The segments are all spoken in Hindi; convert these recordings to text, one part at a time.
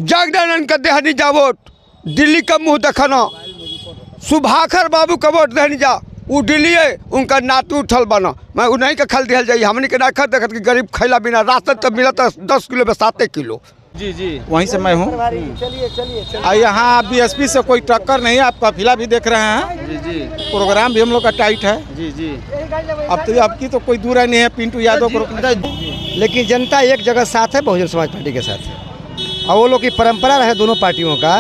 जगदानंद का देहनी जा वोट, दिल्ली का मुंह देखना, सुभाकर बाबू का वोट देहनी जा, वो दिल्ली है उनका नातू उठल बना, मैं उन्हीं का खल दिया जाइए। हमने के ना खर देखत कि गरीब खैला बिना राशन तब मिला था 10 किलो में 7 किलो। जी जी, वहीं से मैं हूँ। और यहाँ बीएसपी से कोई टक्कर नहीं है। आप काफिला भी देख रहे हैं। जी जी, प्रोग्राम भी हम लोग का टाइट है। जी जी। अब की तो कोई दूर नहीं है। पिंटू यादव को, लेकिन जनता एक जगह साथ है, बहुजन समाज पार्टी के साथ है। और वो लोग की परंपरा रहे दोनों पार्टियों का।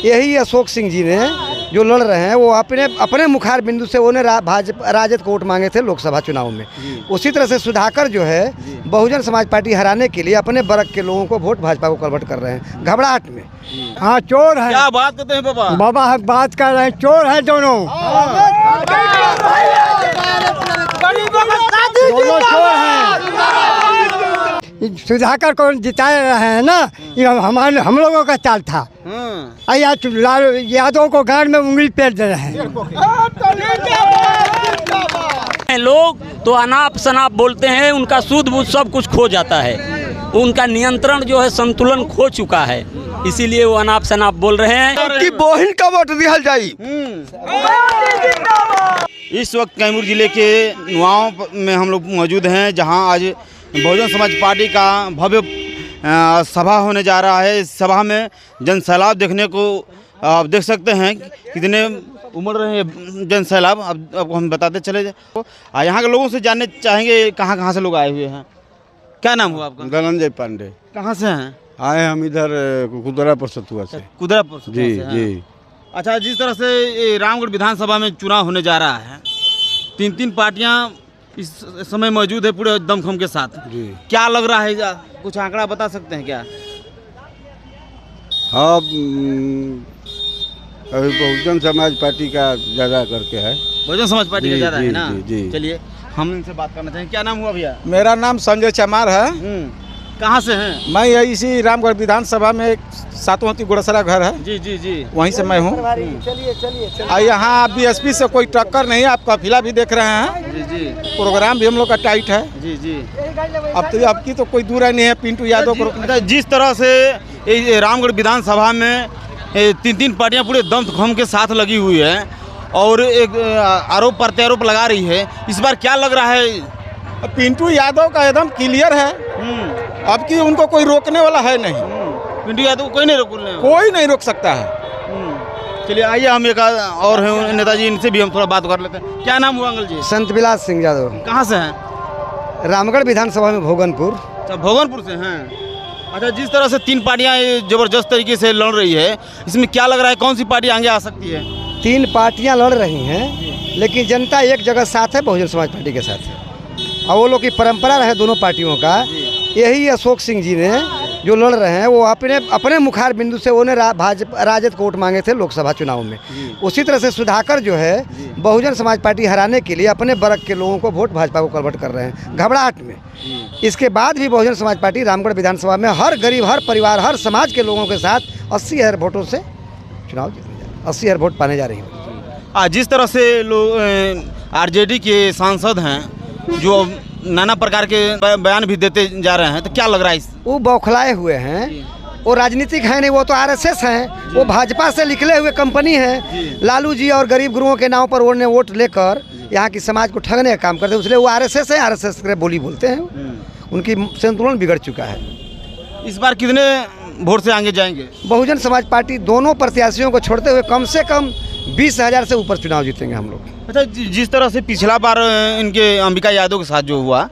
यही अशोक सिंह जी ने जो लड़ रहे हैं वो अपने मुखार बिंदु से उन्हें राजद को वोट मांगे थे लोकसभा चुनाव में। उसी तरह से सुधाकर जो है बहुजन समाज पार्टी हराने के लिए अपने वर्ग के लोगों को वोट भाजपा को कन्वर्ट कर रहे हैं घबराहट में। हाँ, चोर है। क्या बात करते हैं बाबा? बाबा हम बात कर रहे हैं, चोर है दोनों। दोनों चोर हैं। सुधाकर को जिता रहे हैं ना, ये हम लोगों का चाल था। लालू यादव को गांड में उंगली पेर दे रहे हैं। लोग तो अनाप शनाप बोलते हैं, उनका सूद बूझ सब कुछ खो जाता है। उनका नियंत्रण जो है संतुलन खो चुका है, इसीलिए वो अनाप शनाप बोल रहे हैं कि बहन का वोट दिया जाए। इस वक्त कैमूर जिले के नुआओं में हम लोग मौजूद हैं, जहां आज बहुजन समाज पार्टी का भव्य सभा होने जा रहा है। इस सभा में जन सैलाब देखने को आप देख सकते हैं, कितने उमड़ रहे हैं जन सैलाब। अब हम बताते चले जाए। यहाँ के लोगों से जानने चाहेंगे कहाँ से लोग आए हुए हैं। क्या नाम हुआ आपका? धनंजय पांडे। कहाँ से हैं? आए हम इधर कुदरापुर सतुआ से। कुदरापुर से? जी जी। अच्छा, जिस तरह से ये रामगढ़ विधानसभा में चुनाव होने जा रहा है, 3 पार्टियां इस समय मौजूद है पूरे दमखम के साथ। जी। क्या लग रहा है, कुछ आंकड़ा बता सकते हैं क्या? हाँ, अभी बहुजन समाज पार्टी का ज़्यादा करके है। बहुजन समाज पार्टी का ज़्यादा है ना? जी। चलिए हम इनसे बात करना चाहेंगे। क्या नाम हुआ भैया? मेरा नाम संजय चमार है। कहाँ से हैं? मैं इसी रामगढ़ विधानसभा में एक सातवती गुड़सरा घर है। जी जी जी, वहीं से मैं हूँ। और यहाँ बीएसपी से कोई टक्कर नहीं है। आप काफिला भी देख रहे हैं। जी जी, प्रोग्राम भी हम लोग का टाइट है। जी जी। अब की तो कोई दूर नहीं है। पिंटू यादव को, जिस तरह से रामगढ़ विधानसभा में 3 पार्टियां पूरे दमखम के साथ लगी हुई है और एक आरोप प्रत्यारोप लगा रही है, इस बार क्या लग रहा है? पिंटू यादव का एकदम क्लियर है। अब की उनको कोई रोकने वाला है नहीं। पिंटू यादव को कोई नहीं रोक सकता है। चलिए आइए, हम एक और हैं नेताजी, इनसे भी हम थोड़ा बात कर लेते हैं। क्या नाम हुआ अंकल जी? संत विलास सिंह यादव। कहाँ से हैं? रामगढ़ विधानसभा में भोगनपुर। अच्छा, भोगनपुर से हैं। अच्छा, जिस तरह से 3 पार्टियां जबरदस्त तरीके से लड़ रही है, इसमें क्या लग रहा है कौन सी पार्टी आगे आ सकती है? 3 पार्टियां लड़ रही हैं, लेकिन जनता एक जगह साथ है, बहुजन समाज पार्टी के साथ है। और वो लोग की परंपरा रहे दोनों पार्टियों का। यही अशोक सिंह जी ने जो लड़ रहे हैं वो अपने मुखार बिंदु से उन्हें राजद को वोट मांगे थे लोकसभा चुनाव में। उसी तरह से सुधाकर जो है बहुजन समाज पार्टी हराने के लिए अपने वर्ग के लोगों को वोट भाजपा को कन्वर्ट कर रहे हैं घबराहट में। इसके बाद भी बहुजन समाज पार्टी रामगढ़ विधानसभा में हर गरीब, हर परिवार, हर समाज के लोगों के साथ 80,000 वोटों से चुनाव जीतने जा रही है, 80,000 वोट पाने जा रही है। जिस तरह से लोग आरजेडी के सांसद हैं जो नाना प्रकार के बयान भी देते जा रहे हैं, तो क्या लग रहा है? वो बौखलाए हुए हैं, वो राजनीतिक है नहीं, वो तो आरएसएस हैं। वो भाजपा से निकले हुए कंपनी है। लालू जी और गरीब गुरुओं के नाम पर उन्होंने वोट लेकर यहाँ की समाज को ठगने का काम करते हैं, इसलिए वो आरएसएस है। आरएसएस के बोली बोलते हैं, उनकी संतुलन बिगड़ चुका है। इस बार कितने वोट से आगे जाएंगे? बहुजन समाज पार्टी दोनों प्रत्याशियों को छोड़ते हुए कम से कम 20,000 से ऊपर चुनाव जीतेंगे हम लोग। अच्छा, जिस तरह से पिछला बार इनके अंबिका यादव के साथ जो हुआ,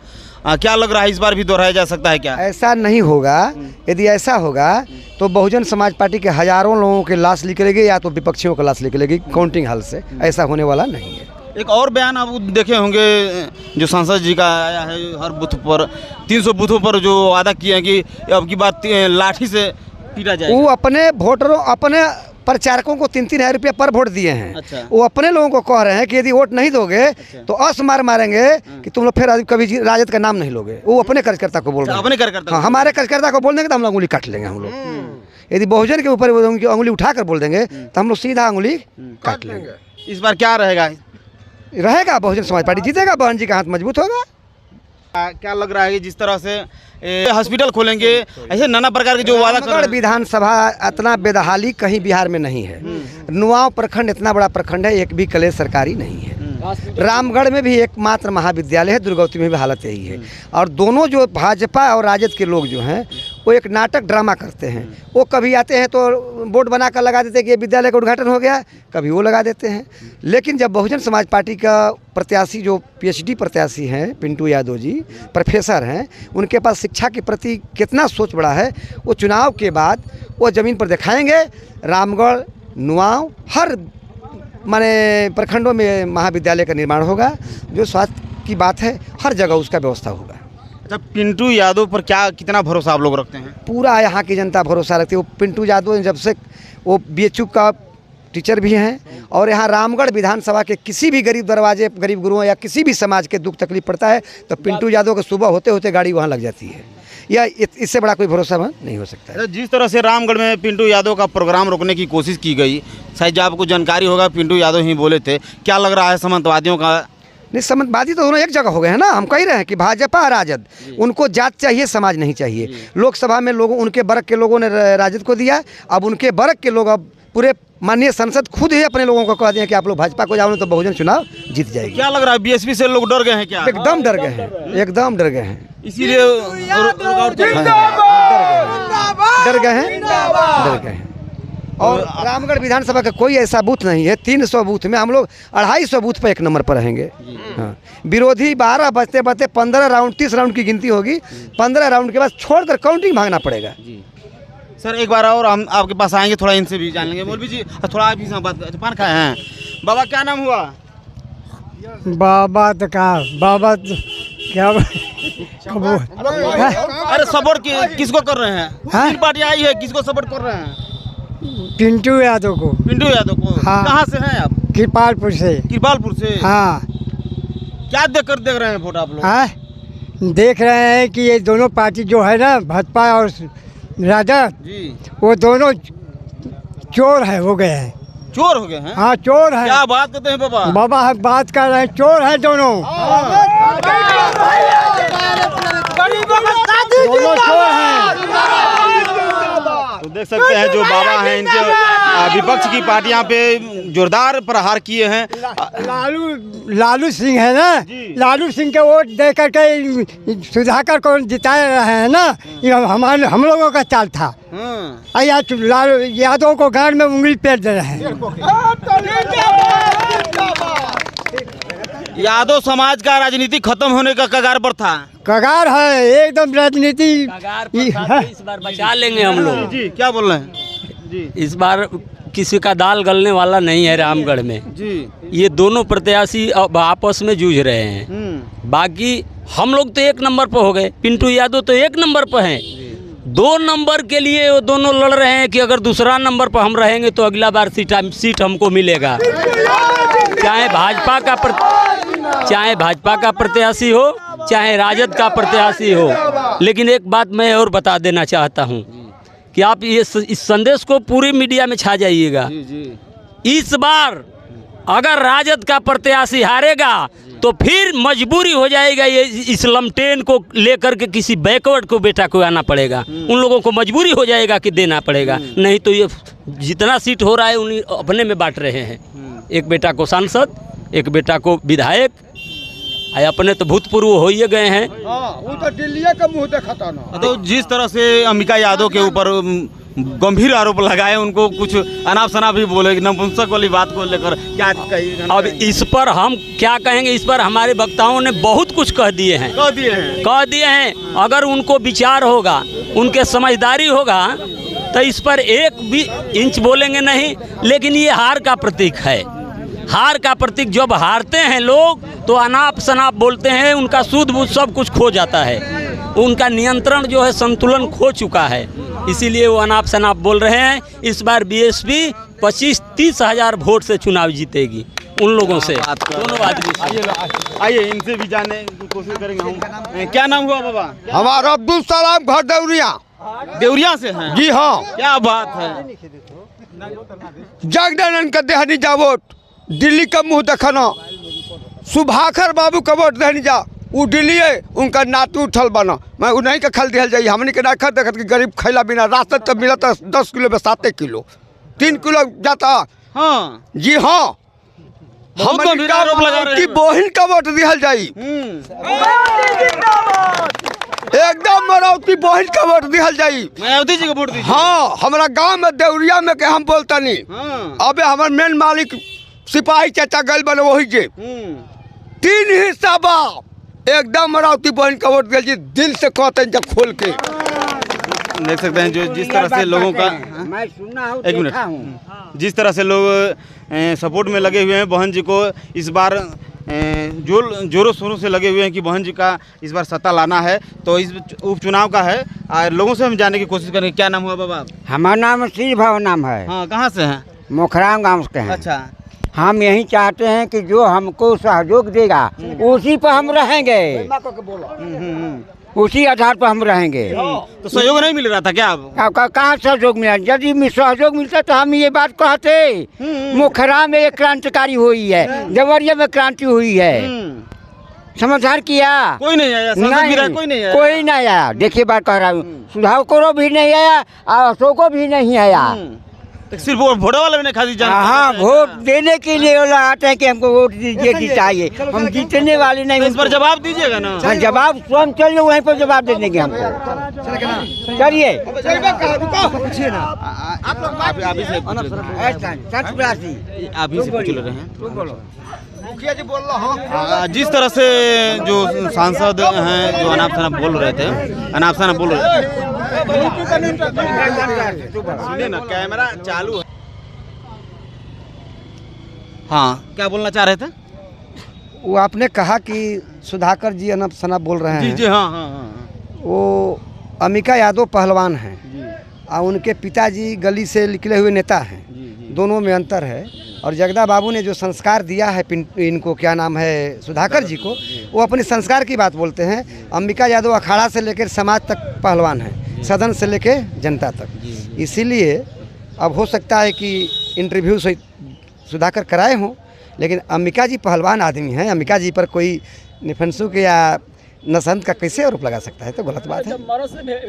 क्या लग रहा है इस बार भी दोहराया जा सकता है क्या? ऐसा नहीं होगा। यदि ऐसा होगा तो बहुजन समाज पार्टी के हजारों लोगों की लाश निकलेगी या तो विपक्षियों की लाश निकलेगी काउंटिंग हॉल से। ऐसा होने वाला नहीं है। एक और बयान आप देखे होंगे जो सांसद जी का आया है, हर बूथ पर 300 बूथों पर जो वादा किए हैं कि अब की बात लाठी से पीटा जाएगा। वो अपने वोटरों, अपने प्रचारकों को 3-3 हज़ार रुपये पर वोट दिए हैं। अच्छा। वो अपने लोगों को कह रहे हैं कि यदि वोट नहीं दोगे तो असमार मारेंगे कि तुम लोग फिर कभी राजद का नाम नहीं लोगे। वो अपने कार्यकर्ता को बोल रहे हैं। अपने कार्यकर्ता? हाँ, हमारे कार्यकर्ता को बोल देंगे तो हम लोग उंगली काट लेंगे। हम लोग यदि बहुजन के ऊपर उनकी उंगली उठाकर बोल देंगे तो हम लोग सीधा उंगली काट लेंगे। इस बार क्या रहेगा? बहुजन समाज पार्टी जीतेगा, बहन जी का हाथ मजबूत होगा। क्या लग रहा है कि जिस तरह से हॉस्पिटल खोलेंगे, ऐसे नाना प्रकार के जो वादा कर रहे रामगढ़ हैं। विधानसभा इतना बेदहाली कहीं बिहार में नहीं है। नुआव प्रखंड इतना बड़ा प्रखंड है, एक भी कॉलेज सरकारी नहीं है। रामगढ़ में भी एकमात्र महाविद्यालय है, दुर्गावती में भी हालत यही है। और दोनों जो भाजपा और राजद के लोग जो हैं वो एक नाटक ड्रामा करते हैं। वो कभी आते हैं तो बोर्ड बना कर लगा देते हैं कि ये विद्यालय का उद्घाटन हो गया, कभी वो लगा देते हैं। लेकिन जब बहुजन समाज पार्टी का प्रत्याशी जो PhD प्रत्याशी हैं पिंटू यादव जी, प्रोफेसर हैं, उनके पास शिक्षा के प्रति कितना सोच बड़ा है, वो चुनाव के बाद वो ज़मीन पर दिखाएंगे। रामगढ़, नुआव, हर माने प्रखंडों में महाविद्यालय का निर्माण होगा। जो स्वास्थ्य की बात है, हर जगह उसका व्यवस्था होगा। अच्छा, पिंटू यादव पर क्या कितना भरोसा आप लोग रखते हैं? पूरा यहाँ की जनता भरोसा रखती है। वो पिंटू यादव जब से वो BHU का टीचर भी हैं और यहाँ रामगढ़ विधानसभा के किसी भी गरीब दरवाजे, गरीब गुरुओं या किसी भी समाज के दुख तकलीफ पड़ता है तो पिंटू यादव को सुबह होते होते गाड़ी वहाँ लग जाती है। या इससे बड़ा कोई भरोसा नहीं हो सकता है। जिस तरह से रामगढ़ में पिंटू यादव का प्रोग्राम रोकने की कोशिश की गई, शायद जो आपको जानकारी होगा पिंटू यादव ही बोले थे, क्या लग रहा है सामंतवादियों का? नहीं, सामंतवादी तो दोनों एक जगह हो गए हैं ना। हम कह रहे हैं कि भाजपा और राजद, उनको जात चाहिए, समाज नहीं चाहिए। लोकसभा में लोगों, उनके वर्ग के लोगों ने राजद को दिया, अब उनके वर्ग के लोग, अब पूरे माननीय संसद खुद ही अपने लोगों को कह दिया कि आप लोग भाजपा को जाओ तो बहुजन चुनाव जीत जाएगी। क्या लग रहा है BSP से लोग डर गए हैं क्या? एकदम डर गए हैं, एकदम डर गए हैं। इसीलिए डर गए हैं। और रामगढ़ विधानसभा का कोई ऐसा बूथ नहीं है। 300 बूथ में हम लोग 250 बूथ पर 1 नंबर पर रहेंगे। हाँ, विरोधी 12 बचते 15 राउंड, 30 राउंड की गिनती होगी। 15 राउंड के बाद छोड़कर काउंटिंग भागना पड़ेगा। सर एक बार और हम आपके पास आएंगे, थोड़ा इनसे भी जान लेंगे। मौलवी जी थोड़ा आप ही बात, पान खाए हैं? बाबा क्या नाम हुआ? बाबा तो कहा, बाबा तो क्या अरे सपोर्ट किसको कर रहे हैं? तीन पार्टी आई है, किसको सपोर्ट कर रहे हैं? पिंटू यादव को। पिंटू यादव को? हाँ। कहाँ से हैं आप? कृपालपुर से। कृपालपुर से? हाँ। क्या देख रहे हैं वोट आप लोग? हाँ, देख रहे हैं कि ये दोनों पार्टी जो है ना, भाजपा और राजद जी, वो दोनों चोर है, हो गए हैं। चोर हो गए हैं? हाँ, चोर है। क्या बात करते हैं बाबा? बाबा हम बात कर रहे हैं, चोर है दोनों। दोनों चोर हैं। तो देख सकते हैं जो बाबा हैं, इनके विपक्ष की पार्टियां पे जोरदार प्रहार किए हैं। लालू सिंह है ना, लालू सिंह के वोट दे करके सुधाकर को जिता रहे हैं ना, ये हम लोगों का चाल था। लालू यादव को गांड में उंगली पेर दे रहे हैं। यादव समाज का राजनीति खत्म होने का कगार पर था। कगार है एकदम, राजनीति इस बार बचा लेंगे हम लोग। जी क्या बोल रहे हैं? जी इस बार किसी का दाल गलने वाला नहीं है रामगढ़ में जी। ये दोनों प्रत्याशी अब आपस में जूझ रहे हैं। बाकी हम लोग तो 1 नंबर पर हो गए, पिंटू यादव तो 1 नंबर पर हैं। 2 नंबर के लिए वो दोनों लड़ रहे हैं कि अगर दूसरा नंबर पर हम रहेंगे तो अगला बार सीट हमको मिलेगा। चाहे भाजपा का प्रत्याशी हो, चाहे राजद का प्रत्याशी हो। लेकिन एक बात मैं और बता देना चाहता हूँ कि आप इस संदेश को पूरी मीडिया में छा जाइएगा। इस बार अगर राजद का प्रत्याशी हारेगा तो फिर मजबूरी हो जाएगा, ये इस लमटेन को लेकर के किसी बैकवर्ड को बेटा को आना पड़ेगा। उन लोगों को मजबूरी हो जाएगा कि देना पड़ेगा, नहीं तो ये जितना सीट हो रहा है उन्हीं अपने में बांट रहे हैं। एक बेटा को सांसद, एक बेटा को विधायक, अपने तो भूतपूर्व हो ही गए हैं। वो तो दिल्ली का मुँह देखता ना। तो जिस तरह से अंबिका यादव के ऊपर गंभीर आरोप लगाए, उनको कुछ अनाप शनाप भी बोले, नपुंसक वाली बात को लेकर क्या कही? अब इस पर हम क्या कहेंगे? इस पर हमारे वक्ताओं ने बहुत कुछ कह दिए हैं। अगर उनको विचार होगा, उनके समझदारी होगा तो इस पर 1 भी इंच बोलेंगे नहीं। लेकिन ये हार का प्रतीक है। हार का प्रतीक, जब हारते हैं लोग तो अनाप शनाप बोलते हैं, उनका सूझ बूझ सब कुछ खो जाता है। उनका नियंत्रण जो है, संतुलन खो चुका है, इसीलिए वो अनाप शनाप बोल रहे हैं। इस बार BSP 25-30 हज़ार वोट से चुनाव जीतेगी उन लोगों से, दोनों आदमी। आइए इनसे भी जानने की कोशिश करेंगे हम। क्या नाम हुआ बाबा? हमारा अब्दुल सलाम, घर देवरिया से हैं? जी हाँ। क्या बात है? जगदानंद का देहनी जा वोट, दिल्ली का मुँह देखना, सुभाकर बाबू का वोट देहनी जा, वो दिल्ली उनका नातू उठल बना मैं उन्हीं के खल दिहल जाइए हमने के ना खा देखत कि गरीब खैला बिना राशन तब मिला 10 किलो में 7 किलो 3 किलो जाता। हाँ जी हाँ बहुत गंभीर आरोप लगा रहे कि हैं। बहिन का वोट दिहल जाई एकदम मरावती बहिन का वोट दिहल जाई मायावती जी को वोट दीजिए। हाँ हमारा गांव में देवरिया में के हम बोलता नहीं हाँ अबे हमारे मेन मालिक सिपाही चाचा गल बने वही जे 3 हिस्सा बा एकदम मरावती बहन का वोट दिल जी दिल से कहते हैं जब खोल के देख सकते हैं जो जिस तरह से लोगों का मैं सुना हूँ एक मिनट जिस तरह से लोग सपोर्ट में लगे हुए हैं बहन जी को इस बार जोरों शोरों से लगे हुए हैं कि बहन जी का इस बार सत्ता लाना है। तो इस उपचुनाव का है और लोगों से हम जानने की कोशिश करेंगे। क्या नाम हुआ बाबा? हमारा नाम श्री भव नाम है, हाँ कहाँ से हैं? मोखराम गांव के हैं। अच्छा हम यही चाहते हैं कि जो हमको सहयोग देगा उसी पर हम रहेंगे, उसी आधार पर हम रहेंगे। तो सहयोग नहीं मिल रहा था क्या अब? कहाँ सहयोग मिला? यदि सहयोग मिलता तो हम ये बात कहते। मोखरा में एक क्रांतिकारी हुई है, देवरिया में क्रांति हुई है, समझदार किया कोई नहीं आया, सांसद भी रहा, कोई नहीं आया। कोई नहीं आया। देखिए बात कह रहा हूँ, सुधार करो भी नहीं आया और अशोको भी नहीं आया। तो सिर्फ वोट वाले ने खाली जान। हाँ वोट देने के लिए वो लोग आते हैं कि हमको वोट दीजिए जिताइए, हम जीतने वाले नहीं। इस पर जवाब दीजिएगा ना? हाँ जवाब स्वयं चलिए वहीं पर जवाब दे देंगे हमको। चलिए आप ही से पूछ रहे हैं। मुखिया जी बोल रहा जिस तरह से जो सांसद हैं जो अनाप शनाप बोल रहे थे, अनाप शनाप बोल रहे थे, सुनिए ना कैमरा चालू है। हाँ क्या बोलना चाह रहे थे? वो आपने कहा कि सुधाकर जी अनप शनाप बोल रहे जी हैं। जी हाँ हाँ हाँ वो अमिका यादव पहलवान हैं और उनके पिताजी गली से निकले हुए नेता हैं, दोनों में अंतर है। और जगदा बाबू ने जो संस्कार दिया है इनको, क्या नाम है, सुधाकर जी को, वो अपने संस्कार की बात बोलते हैं। अम्बिका यादव अखाड़ा से लेकर समाज तक पहलवान है, सदन से लेकर जनता तक। इसीलिए अब हो सकता है कि इंटरव्यू से सुधाकर कराए हों, लेकिन अम्बिका जी पहलवान आदमी हैं। अम्बिका जी पर कोई निफंसुक या नसंत का कैसे आरोप लगा सकता है? तो गलत बात है।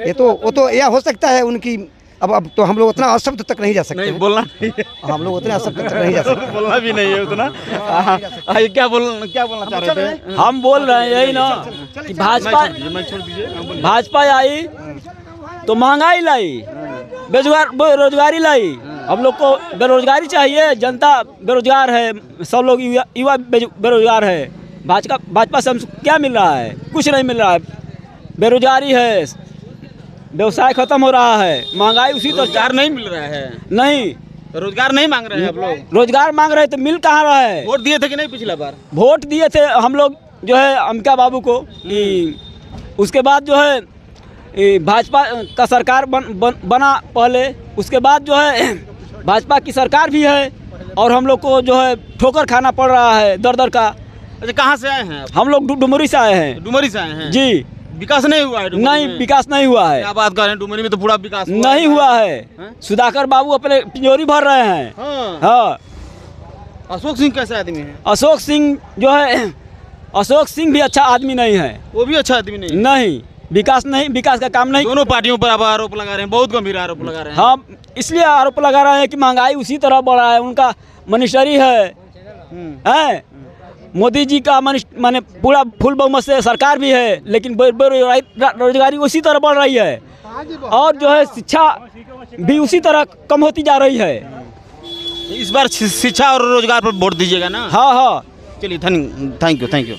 ये तो वो तो यह हो सकता है उनकी। अब तो हम लोग उतना अशब्द तक नहीं जा सकते। नहीं बोलना नहीं है। हम लोग उतने अशब्द तक नहीं जा सकते। बोलना भी नहीं है उतना। क्या बोलना चाह रहे थे? हम बोल रहे हैं यही ना कि भाजपा आई तो महंगाई लाई, बेरोजगारी लाई। हम लोग को बेरोजगारी चाहिए, जनता बेरोजगार है, सब लोग युवा बेरोजगार है। भाजपा से हमको क्या मिल रहा है? कुछ नहीं मिल रहा है। बेरोजगारी है, व्यवसाय खत्म हो रहा है, महंगाई उसी तरह। रोजगार नहीं मिल रहा है? नहीं रोजगार नहीं मांग रहे हैं आप लोग? रोजगार मांग रहे तो मिल कहाँ रहा है? वोट दिए थे कि नहीं पिछला बार? वोट दिए थे हम लोग जो है अमिका बाबू को। उसके बाद जो है भाजपा का सरकार बना पहले, उसके बाद जो है भाजपा की सरकार भी है और हम लोग को जो है ठोकर खाना पड़ रहा है दर दर का। अच्छा कहाँ से आए हैं आप? हम लोग डुमरी से आए हैं। डुमरी से आए हैं जी। विकास नहीं हुआ है? नहीं विकास नहीं हुआ है। क्या बात कर रहे हैं? डुमरी में तो पूरा विकास नहीं हुआ है। सुधाकर बाबू अपने तिजोरी भर रहे हैं। हाँ। अशोक सिंह कैसे आदमी है? अशोक सिंह जो है, अशोक सिंह भी अच्छा आदमी नहीं है। वो भी अच्छा आदमी नहीं? नहीं, विकास का काम नहीं। दोनों पार्टियों पर आप आरोप लगा रहे हैं, बहुत गंभीर आरोप लगा रहे हैं। हाँ इसलिए आरोप लगा रहे हैं कि महंगाई उसी तरह बढ़ रहा है। उनका मिनिस्ट्री है मोदी जी का माने पूरा फुल बहुमत से सरकार भी है, लेकिन बेरोजगारी उसी तरह बढ़ रही है और जो है शिक्षा भी उसी तरह कम होती जा रही है। इस बार शिक्षा और रोजगार पर वोट दीजिएगा ना? हाँ हाँ। चलिए थैंक यू।